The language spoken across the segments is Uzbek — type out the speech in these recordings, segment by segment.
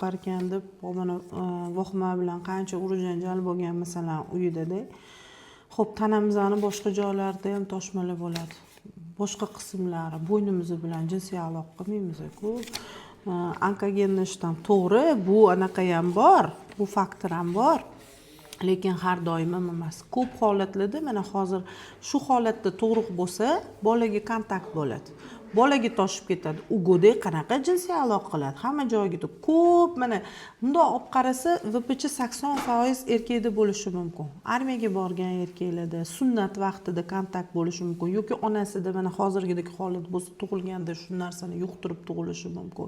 chiqarkan deb mana vahima bilan qancha urush janjal bo'lgan masalan uyida-da. Xo'p, tanamizni boshqa joylarida ham toshmalar bo'ladi. Boshqa qismlari bo'ynimiz bilan jinsiy aloqa qilmaymiz-ku. Onkogenni shtamm to'g'ri, bu anaqa ham bor, bu faktor ham bor. Lekin har doim emas. Ko'p holatlarda mana hozir shu holatda tug'ruq bo'lsa, bolaga kontakt bo'ladi. Bolaga toshib ketadi. U go'dak qanaqa jinsiy aloqa qiladi? Hamma joyiga ko'p mana bundoq olib qarasa, VPC 80% erkakda bo'lishi mumkin. Armiyaga borgan erkaklarda sunnat vaqtida kontakt bo'lishi mumkin yoki onasida mana hozirgidek holat bo'lsa, tug'ilganda shu narsani yuqtirib tug'ilishi mumkin.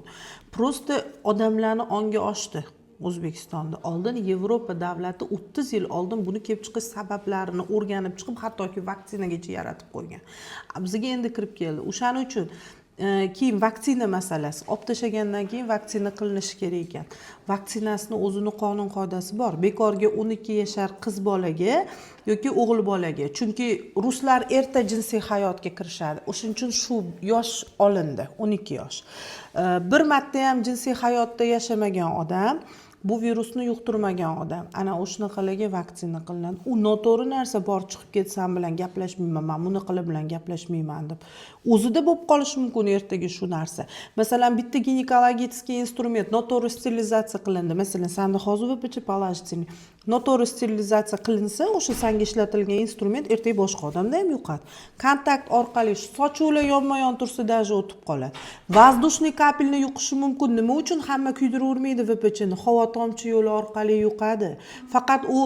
Prosta odamlarni ongi oshdi. O'zbekistonda oldin Yevropa davlati 30 yil oldin buni kelib chiqish sabablarini o'rganib chiqib, hattoki vaksinagacha yaratib qo'ygan. Bizga endi kirib keldi. O'shaning uchun keyin vaksina masalasi. Olib tashlagandan keyin vaksina qilinishi kerak ekan. Vaksinasining o'zining qonun qoidasi bor. Bekorga 12 yashar qiz bolaga yoki o'g'il bolaga. Chunki ruslar erta jinsiy hayotga kirishadi. O'shuning uchun shu yosh olindi, 12 yosh. Bir marta ham jinsiy hayotda yashamagan odam, bu virusni yuqtirmagan odam, ana o'shanaqalarga vaksina qilinadi. U noto'g'ri narsa bor chiqib ketsam bilan gaplashmayman, men buni qilib bilan gaplashmayman deb. O'zida bo'lib qolishi mumkin ertaga shu narsa. Masalan, bitta ginekologический instrument noto'g'ri sterilizatsiya qilindi. Masalan, sanda hozir VPC положительный. Noto'g'ri sterilizatsiya qilinsa, o'sha sanga ishlatilgan instrument ertaga boshqa odamda ham yuqadi. Kontakt orqali sochuvlar yonma-yon tursa даже o'tib qoladi. Воздушный kapelni yuqishi mumkin. Nima uchun hamma kuydiravermaydi VPCni? Havo tomchi yo'li orqali yuqadi. Faqat u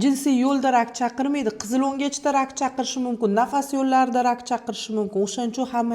jinsiy yo'lda rak chaqirmaydi. Qizil o'ngachda rak chaqirishi mumkin, nafas yo'llarida rak chaqirishi mumkin. O'shaning uchun hamma